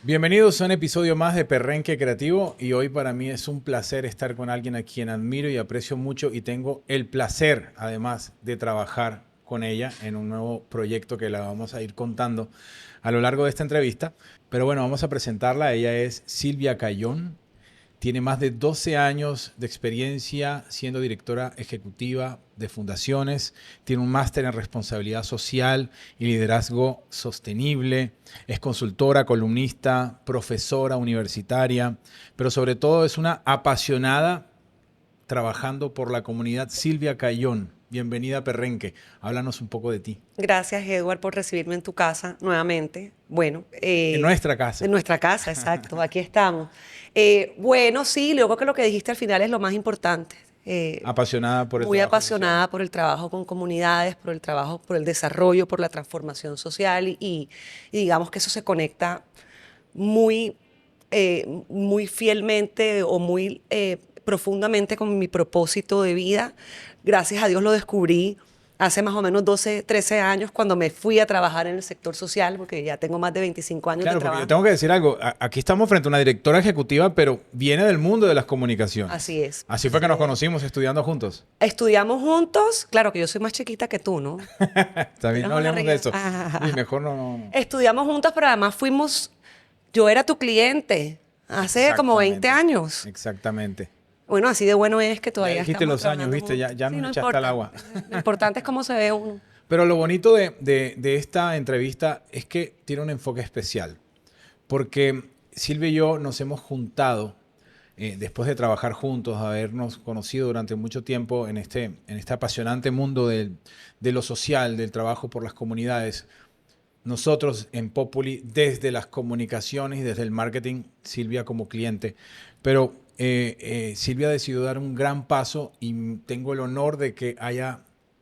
Bienvenidos a un episodio más de Perrenque Creativo y hoy para mí es un placer estar con alguien a quien admiro y aprecio mucho y tengo el placer además de trabajar con ella en un nuevo proyecto que la vamos a ir contando a lo largo de esta entrevista. Pero bueno, vamos a presentarla. Ella es Silvia Cayón. Tiene más de 12 años de experiencia siendo directora ejecutiva de fundaciones. Tiene un máster en responsabilidad social y liderazgo sostenible. Es consultora, columnista, profesora universitaria, pero sobre todo es una apasionada trabajando por la comunidad. Silvia Cayón, bienvenida a Perrenque. Háblanos un poco de ti. Gracias, Edward, por recibirme en tu casa nuevamente. Bueno, En nuestra casa. en nuestra casa, exacto, aquí estamos. Bueno, sí, luego que lo que dijiste al final es lo más importante. Apasionada por el Muy trabajo social. apasionada por el trabajo con comunidades, por el trabajo, por el desarrollo, por la transformación social y digamos que eso se conecta muy, muy fielmente o muy profundamente con mi propósito de vida. Gracias a Dios lo descubrí hace más o menos 12, 13 años cuando me fui a trabajar en el sector social, porque ya tengo más de 25 años de Claro, porque yo trabajo. tengo que decir algo. Aquí estamos frente a una directora ejecutiva, pero viene del mundo de las comunicaciones. Así es. Así fue que nos conocimos estudiando juntos. Estudiamos juntos, claro que yo soy más chiquita que tú, ¿no? Está bien, no Tienes una hablemos de eso. riña. Uy, mejor no. Estudiamos juntos, pero además yo era tu cliente hace como 20 Exactamente. años. Exactamente. Bueno, así de bueno es que Ya todavía dijiste estamos los años, trabajando viste, juntos. ya Sí, nos no echaste al importa. agua. Lo importante es cómo se ve uno. Pero lo bonito de esta entrevista es que tiene un enfoque especial. Porque Silvia y yo nos hemos juntado después de trabajar juntos, habernos conocido durante mucho tiempo en este apasionante mundo de lo social, del trabajo por las comunidades. Nosotros en Populi, desde las comunicaciones y desde el marketing, Silvia como cliente. Pero Silvia decidió dar un gran paso y tengo el honor de que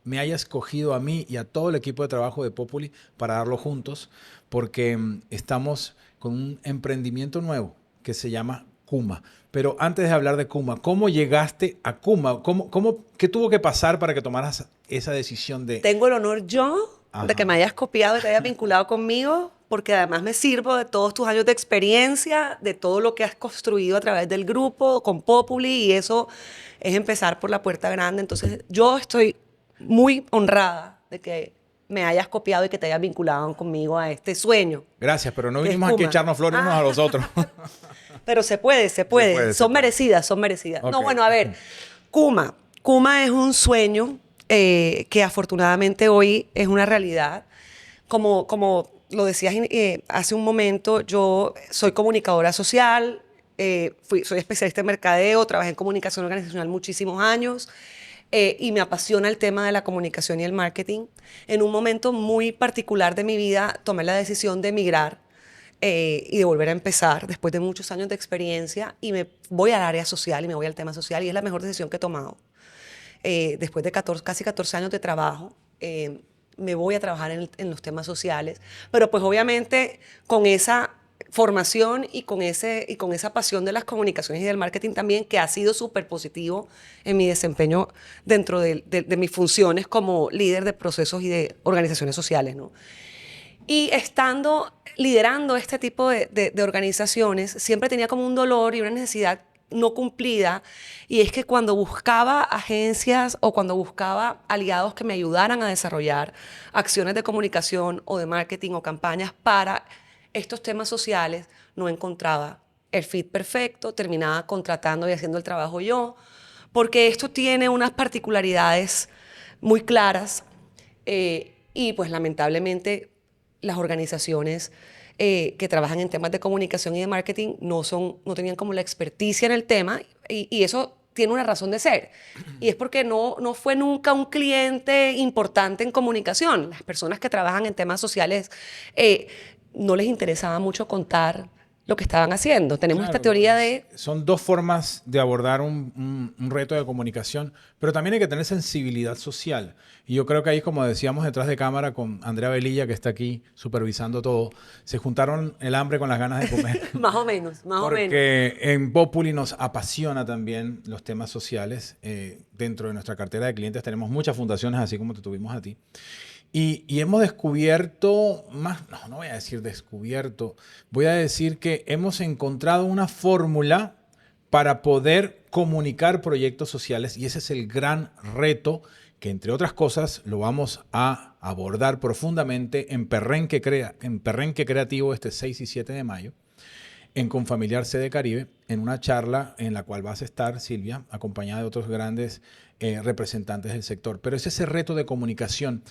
me haya escogido a mí y a todo el equipo de trabajo de Populi para darlo juntos, porque estamos con un emprendimiento nuevo que se llama Kuma. Pero antes de hablar de Kuma, ¿cómo llegaste a Kuma? ¿Qué tuvo que pasar para que tomaras esa decisión de... Tengo el honor yo de que Ajá. me hayas copiado y te hayas vinculado conmigo, porque además me sirvo de todos tus años de experiencia, de todo lo que has construido a través del grupo, con Populi, y eso es empezar por la puerta grande. Entonces, yo estoy muy honrada de que me hayas copiado y que te hayas vinculado conmigo a este sueño, Gracias, pero no que es vinimos aquí a Kuma. echarnos flores unos a Ah, los otros. pero se puede, se Se puede. puede, se Son puede. merecidas, son merecidas. Ok. No, bueno, a ver, Kuma. Kuma es un sueño que afortunadamente hoy es una realidad. Como lo decías hace un momento, yo soy comunicadora social, soy especialista en mercadeo, trabajé en comunicación organizacional muchísimos años y me apasiona el tema de la comunicación y el marketing. En un momento muy particular de mi vida tomé la decisión de emigrar y de volver a empezar después de muchos años de experiencia y me voy al área social y me voy al tema social y es la mejor decisión que he tomado. Después de casi 14 años de trabajo, me voy a trabajar en los temas sociales, pero pues obviamente con esa formación y con esa pasión de las comunicaciones y del marketing también, que ha sido súper positivo en mi desempeño dentro de mis funciones como líder de procesos y de organizaciones sociales, ¿no? Y liderando este tipo de organizaciones, siempre tenía como un dolor y una necesidad no cumplida, y es que cuando buscaba agencias o cuando buscaba aliados que me ayudaran a desarrollar acciones de comunicación o de marketing o campañas para estos temas sociales, no encontraba el fit perfecto, terminaba contratando y haciendo el trabajo yo, porque esto tiene unas particularidades muy claras y pues lamentablemente las organizaciones que trabajan en temas de comunicación y de marketing no tenían como la experticia en el tema y eso tiene una razón de ser. Y es porque no fue nunca un cliente importante en comunicación. Las personas que trabajan en temas sociales no les interesaba mucho contar lo que estaban haciendo. Tenemos esta Claro, teoría de... son dos formas de abordar un reto de comunicación, pero también hay que tener sensibilidad social. Y yo creo que ahí, como decíamos detrás de cámara con Andrea Velilla, que está aquí supervisando todo, se juntaron el hambre con las ganas de comer. Más o menos, más o menos. Porque en Populi nos apasiona también los temas sociales. Dentro de nuestra cartera de clientes tenemos muchas fundaciones, así como te tuvimos a ti. Y hemos descubierto, más, no voy a decir descubierto, voy a decir que hemos encontrado una fórmula para poder comunicar proyectos sociales y ese es el gran reto que entre otras cosas lo vamos a abordar profundamente en Perrenque Creativo este 6 y 7 de mayo, en Confamiliar Sede Caribe, en una charla en la cual vas a estar, Silvia, acompañada de otros grandes representantes del sector. Pero es ese reto de comunicación.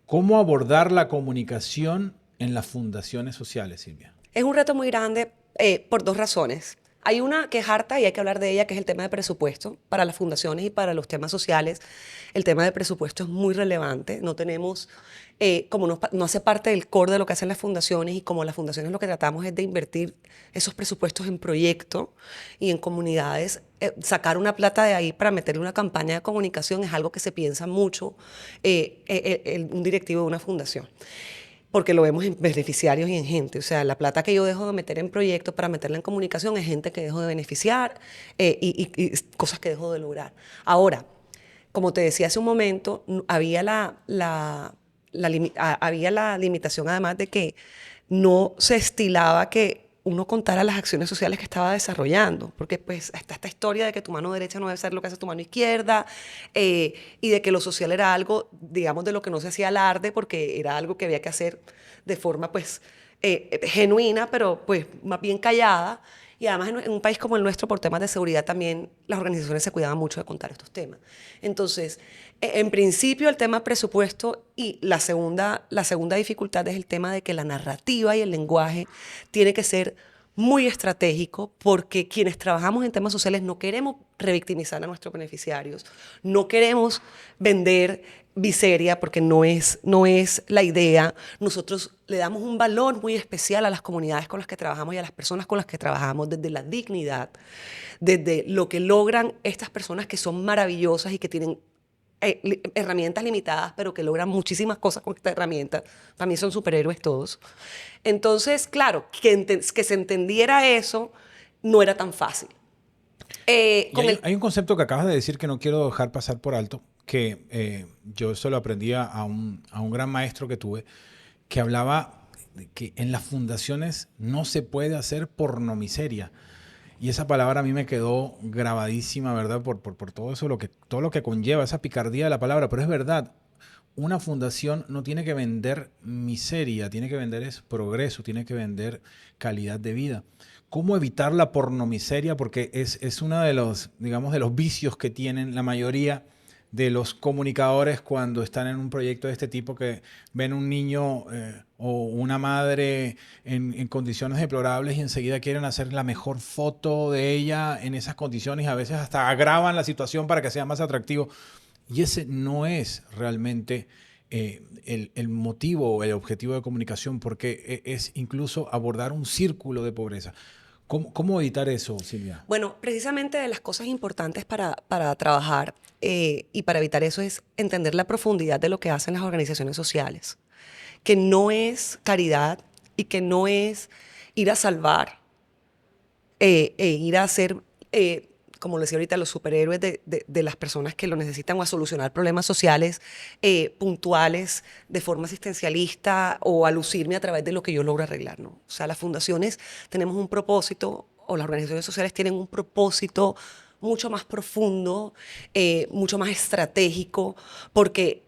¿Cómo abordar la comunicación en las fundaciones sociales, Silvia? Es un reto muy grande por dos razones. Hay una que es harta y hay que hablar de ella, que es el tema de presupuesto. Para las fundaciones y para los temas sociales, el tema de presupuesto es muy relevante. No tenemos, como no hace parte del core de lo que hacen las fundaciones y como las fundaciones lo que tratamos es de invertir esos presupuestos en proyectos y en comunidades, sacar una plata de ahí para meterle una campaña de comunicación es algo que se piensa mucho un directivo de una fundación. Porque lo vemos en beneficiarios y en gente. O sea, la plata que yo dejo de meter en proyectos para meterla en comunicación es gente que dejo de beneficiar y cosas que dejo de lograr. Ahora, como te decía hace un momento, había había la limitación además de que no se estilaba que uno contara las acciones sociales que estaba desarrollando, porque pues está esta historia de que tu mano derecha no debe ser lo que hace tu mano izquierda, y de que lo social era algo, digamos, de lo que no se hacía alarde, porque era algo que había que hacer de forma pues genuina, pero pues más bien callada, y además en un país como el nuestro, por temas de seguridad también, las organizaciones se cuidaban mucho de contar estos temas. Entonces, en principio el tema presupuesto y la segunda dificultad es el tema de que la narrativa y el lenguaje tiene que ser muy estratégico porque quienes trabajamos en temas sociales no queremos revictimizar a nuestros beneficiarios, no queremos vender miseria porque no es la idea. Nosotros le damos un valor muy especial a las comunidades con las que trabajamos y a las personas con las que trabajamos desde la dignidad, desde lo que logran estas personas que son maravillosas y que tienen herramientas limitadas, pero que logran muchísimas cosas con esta herramienta. Para mí son superhéroes todos. Entonces, claro, que se entendiera eso no era tan fácil. Hay un concepto que acabas de decir que no quiero dejar pasar por alto, que yo eso lo aprendí a un gran maestro que tuve, que hablaba de que en las fundaciones no se puede hacer pornomiseria. Y esa palabra a mí me quedó grabadísima, ¿verdad? Por todo eso, todo lo que conlleva, esa picardía de la palabra. Pero es verdad, una fundación no tiene que vender miseria, tiene que vender progreso, tiene que vender calidad de vida. ¿Cómo evitar la pornomiseria? Porque es uno de los, digamos, de los vicios que tienen la mayoría de los comunicadores cuando están en un proyecto de este tipo, que ven un niño o una madre en condiciones deplorables y enseguida quieren hacer la mejor foto de ella en esas condiciones y a veces hasta agravan la situación para que sea más atractivo. Y ese no es realmente el motivo o el objetivo de comunicación, porque es incluso abordar un círculo de pobreza. ¿Cómo evitar eso, Silvia? Bueno, precisamente de las cosas importantes para trabajar y para evitar eso es entender la profundidad de lo que hacen las organizaciones sociales, que no es caridad y que no es ir a salvar ir a ser, como lo decía ahorita, los superhéroes de las personas que lo necesitan o a solucionar problemas sociales puntuales de forma asistencialista o a lucirme a través de lo que yo logro arreglar, ¿no? O sea, las fundaciones tenemos un propósito o las organizaciones sociales tienen un propósito mucho más profundo, mucho más estratégico, porque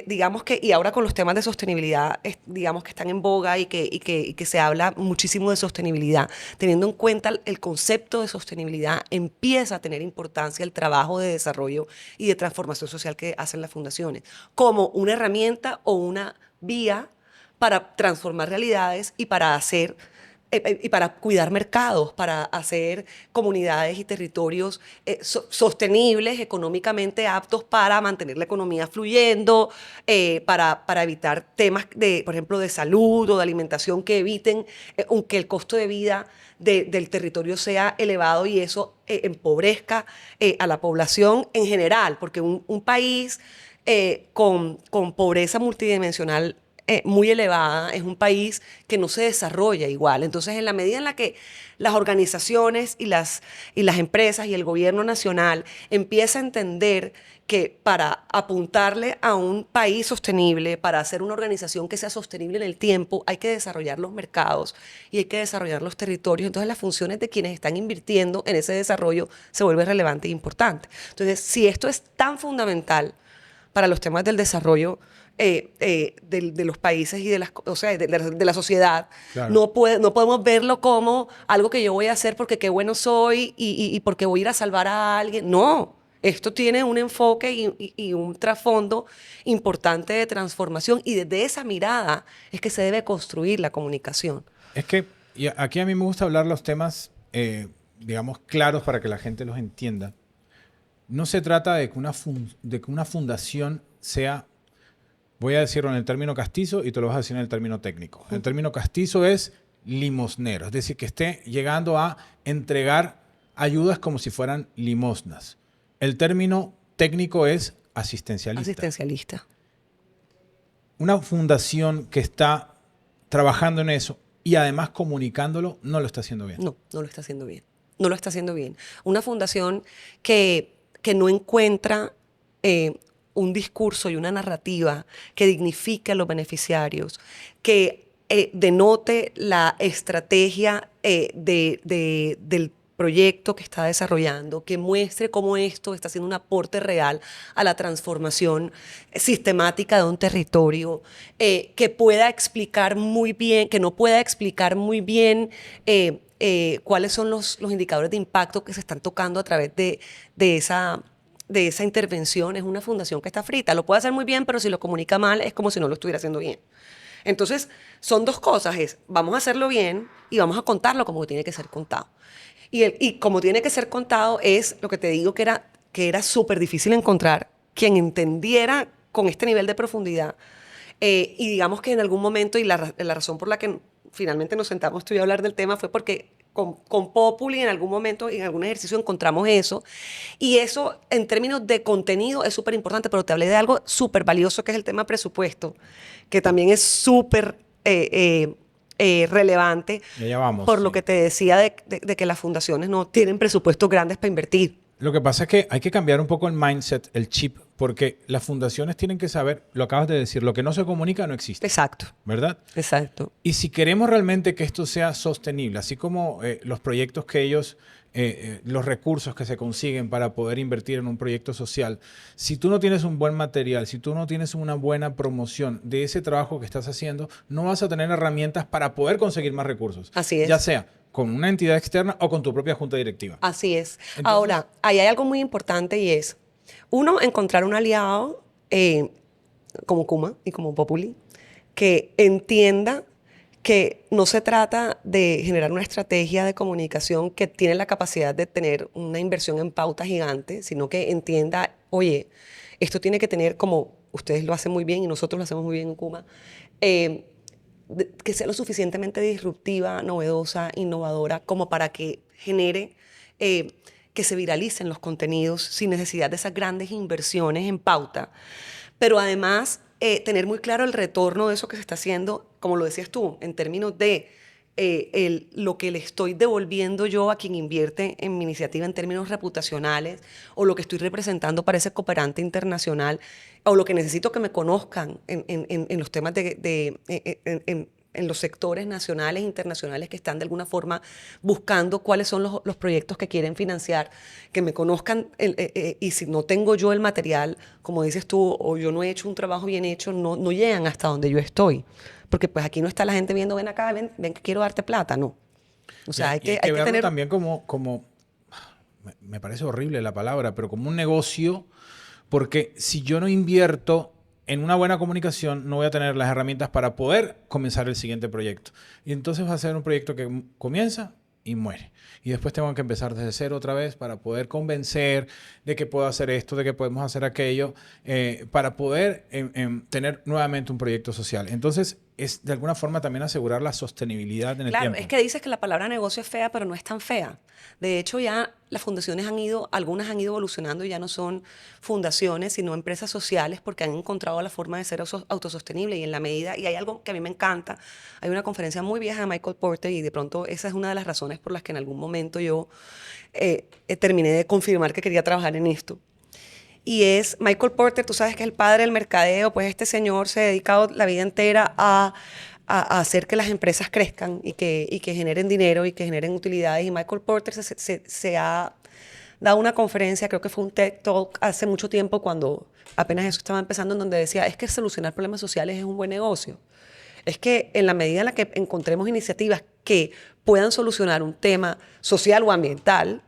digamos que, y ahora con los temas de sostenibilidad, digamos que están en boga y que se habla muchísimo de sostenibilidad, teniendo en cuenta el concepto de sostenibilidad, empieza a tener importancia el trabajo de desarrollo y de transformación social que hacen las fundaciones, como una herramienta o una vía para transformar realidades y para hacer y para cuidar mercados, para hacer comunidades y territorios sostenibles, económicamente aptos para mantener la economía fluyendo, para evitar temas, por ejemplo, de salud o de alimentación que eviten que el costo de vida del territorio sea elevado y eso empobrezca a la población en general, porque un país con pobreza multidimensional muy elevada, es un país que no se desarrolla igual. Entonces, en la medida en la que las organizaciones y las empresas y el gobierno nacional empieza a entender que para apuntarle a un país sostenible, para hacer una organización que sea sostenible en el tiempo, hay que desarrollar los mercados y hay que desarrollar los territorios. Entonces, las funciones de quienes están invirtiendo en ese desarrollo se vuelve relevante e importante. Entonces, si esto es tan fundamental para los temas del desarrollo de los países y o sea, de la sociedad. Claro. No podemos verlo como algo que yo voy a hacer porque qué bueno soy y porque voy a ir a salvar a alguien. No, esto tiene un enfoque y un trasfondo importante de transformación y desde esa mirada es que se debe construir la comunicación. Es que y aquí a mí me gusta hablar los temas, digamos, claros para que la gente los entienda. No se trata de que una fundación sea, voy a decirlo en el término castizo y te lo vas a decir en el término técnico. El término castizo es limosnero, es decir, que esté llegando a entregar ayudas como si fueran limosnas. El término técnico es asistencialista. Asistencialista. Una fundación que está trabajando en eso y además comunicándolo, no lo está haciendo bien. No, no lo está haciendo bien. No lo está haciendo bien. Una fundación que no encuentra un discurso y una narrativa que dignifique a los beneficiarios, que denote la estrategia del proyecto que está desarrollando, que muestre cómo esto está haciendo un aporte real a la transformación sistemática de un territorio, que pueda explicar muy bien, que no pueda explicar muy bien cuáles son los indicadores de impacto que se están tocando a través de esa intervención. Es una fundación que está frita. Lo puede hacer muy bien, pero si lo comunica mal es como si no lo estuviera haciendo bien. Entonces, son dos cosas. Vamos a hacerlo bien y vamos a contarlo como tiene que ser contado. Y como tiene que ser contado es lo que te digo que era súper difícil encontrar quien entendiera con este nivel de profundidad. Y digamos que en algún momento, y la razón por la que finalmente nos sentamos tú y a hablar del tema fue porque con Populi en algún momento, en algún ejercicio encontramos eso. Y eso en términos de contenido es súper importante, pero te hablé de algo súper valioso que es el tema presupuesto, que también es súper relevante. Y allá vamos, por sí. lo que te decía de que las fundaciones no tienen presupuestos grandes para invertir. Lo que pasa es que hay que cambiar un poco el mindset, el chip, porque las fundaciones tienen que saber, lo acabas de decir, lo que no se comunica no existe. Exacto. ¿Verdad? Exacto. Y si queremos realmente que esto sea sostenible, así como los proyectos que ellos, los recursos que se consiguen para poder invertir en un proyecto social, si tú no tienes un buen material, si tú no tienes una buena promoción de ese trabajo que estás haciendo, no vas a tener herramientas para poder conseguir más recursos. Así es. Ya sea con una entidad externa o con tu propia junta directiva. Así es. Entonces, ahora, ahí hay algo muy importante y es, uno, encontrar un aliado como Kuma y como Populi que entienda que no se trata de generar una estrategia de comunicación que tiene la capacidad de tener una inversión en pauta gigante, sino que entienda, oye, esto tiene que tener, como ustedes lo hacen muy bien y nosotros lo hacemos muy bien en Kuma, que sea lo suficientemente disruptiva, novedosa, innovadora, como para que genere, que se viralicen los contenidos sin necesidad de esas grandes inversiones en pauta. Pero además, tener muy claro el retorno de eso que se está haciendo, como lo decías tú, en términos de lo que le estoy devolviendo yo a quien invierte en mi iniciativa en términos reputacionales, o lo que estoy representando para ese cooperante internacional, o lo que necesito que me conozcan en los temas en los sectores nacionales e internacionales que están de alguna forma buscando cuáles son los proyectos que quieren financiar, que me conozcan, y si no tengo yo el material, como dices tú, o yo no he hecho un trabajo bien hecho, no llegan hasta donde yo estoy. Porque pues aquí no está la gente viendo, ven acá, ven que quiero darte plata, no. O sea, hay que verlo tener... también como, me parece horrible la palabra, pero como un negocio, porque si yo no invierto en una buena comunicación, no voy a tener las herramientas para poder comenzar el siguiente proyecto. Y entonces va a ser un proyecto que comienza y muere. Y después tengo que empezar desde cero otra vez para poder convencer de que puedo hacer esto, de que podemos hacer aquello, para poder tener nuevamente un proyecto social. Entonces, es de alguna forma también asegurar la sostenibilidad en el Claro, tiempo. es que dices que la palabra negocio es fea, pero no es tan fea. De hecho, ya las fundaciones algunas han ido evolucionando y ya no son fundaciones, sino empresas sociales, porque han encontrado la forma de ser autosostenible y en la medida, y hay algo que a mí me encanta, hay una conferencia muy vieja de Michael Porter y de pronto esa es una de las razones por las que en algún momento yo terminé de confirmar que quería trabajar en esto. Y es Michael Porter, tú sabes que es el padre del mercadeo, pues este señor se ha dedicado la vida entera a hacer que las empresas crezcan y que generen dinero y que generen utilidades. Y Michael Porter se ha dado una conferencia, creo que fue un TED Talk hace mucho tiempo cuando apenas eso estaba empezando, en donde decía, es que solucionar problemas sociales es un buen negocio. Es que en la medida en la que encontremos iniciativas que puedan solucionar un tema social o ambiental,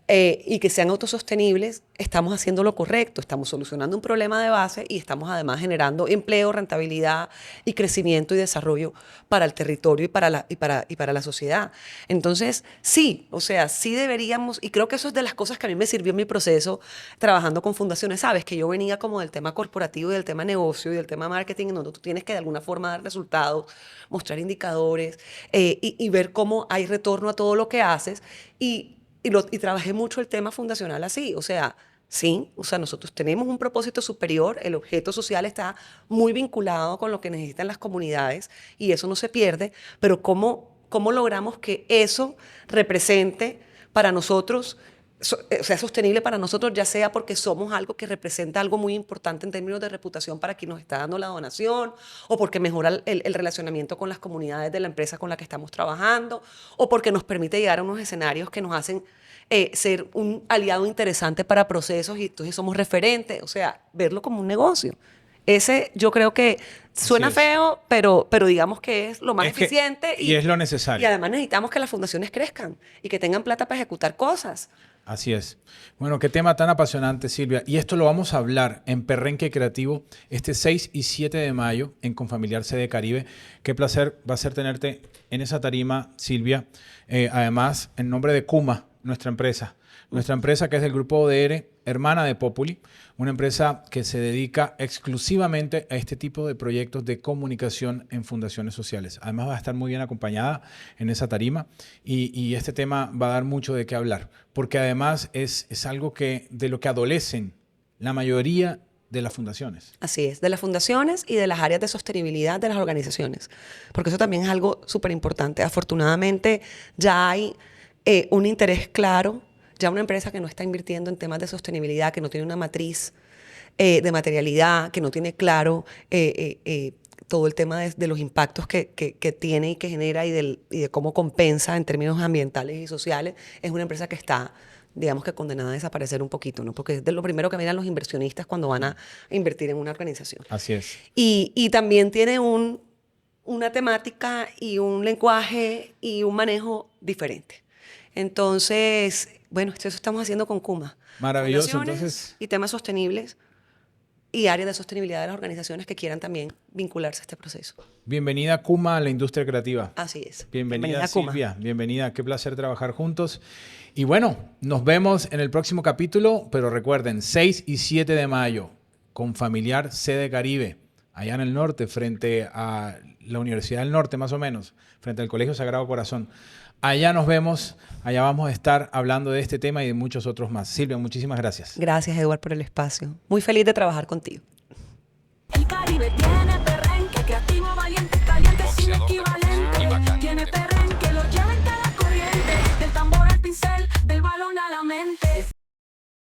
y que sean autosostenibles, estamos haciendo lo correcto, estamos solucionando un problema de base y estamos además generando empleo, rentabilidad y crecimiento y desarrollo para el territorio y para la sociedad. Entonces, sí, o sea, sí deberíamos, y creo que eso es de las cosas que a mí me sirvió en mi proceso trabajando con fundaciones, sabes, que yo venía como del tema corporativo y del tema negocio y del tema marketing, en donde tú tienes que de alguna forma dar resultados, mostrar indicadores y ver cómo hay retorno a todo lo que haces y trabajé mucho el tema fundacional así, o sea, sí, o sea, nosotros tenemos un propósito superior, el objeto social está muy vinculado con lo que necesitan las comunidades y eso no se pierde, pero ¿cómo logramos que eso represente para nosotros, sea sostenible para nosotros, ya sea porque somos algo que representa algo muy importante en términos de reputación para quien nos está dando la donación, o porque mejora el relacionamiento con las comunidades de la empresa con la que estamos trabajando, o porque nos permite llegar a unos escenarios que nos hacen ser un aliado interesante para procesos y entonces somos referentes, o sea, verlo como un negocio. Ese yo creo que suena feo, pero digamos que es lo más eficiente. Y es lo necesario. Y además necesitamos que las fundaciones crezcan y que tengan plata para ejecutar cosas. Así es. Bueno, qué tema tan apasionante, Silvia. Y esto lo vamos a hablar en Perrenque Creativo este 6 y 7 de mayo en Confamiliar Sede Caribe. Qué placer va a ser tenerte en esa tarima, Silvia. Además, en nombre de Kuma, nuestra empresa que es del grupo ODR, hermana de Populi, una empresa que se dedica exclusivamente a este tipo de proyectos de comunicación en fundaciones sociales. Además va a estar muy bien acompañada en esa tarima y este tema va a dar mucho de qué hablar, porque además es algo de lo que adolecen la mayoría de las fundaciones. Así es, de las fundaciones y de las áreas de sostenibilidad de las organizaciones, porque eso también es algo súper importante. Afortunadamente ya hay un interés claro, ya una empresa que no está invirtiendo en temas de sostenibilidad, que no tiene una matriz de materialidad, que no tiene claro todo el tema de los impactos que tiene y que genera y de cómo compensa en términos ambientales y sociales, es una empresa que está, digamos que condenada a desaparecer un poquito, ¿no? Porque es de lo primero que miran los inversionistas cuando van a invertir en una organización. Así es. Y también tiene una temática y un lenguaje y un manejo diferente. Entonces, bueno, eso estamos haciendo con Kuma. Maravilloso, entonces. Y temas sostenibles y áreas de sostenibilidad de las organizaciones que quieran también vincularse a este proceso. Bienvenida, Kuma, a la industria creativa. Así es. Bienvenida Silvia. Kuma. Bienvenida. Qué placer trabajar juntos. Y bueno, nos vemos en el próximo capítulo, pero recuerden, 6 y 7 de mayo, Confamiliar Sede Caribe, allá en el norte, frente a la Universidad del Norte, más o menos, frente al Colegio Sagrado Corazón. Allá nos vemos, allá vamos a estar hablando de este tema y de muchos otros más. Silvia, muchísimas gracias. Gracias, Eduardo, por el espacio. Muy feliz de trabajar contigo. El Caribe tiene perrenque, creativo, valiente, caliente, sin equivalente. Tiene perrenque, lo lleva en cada corriente, del tambor al pincel.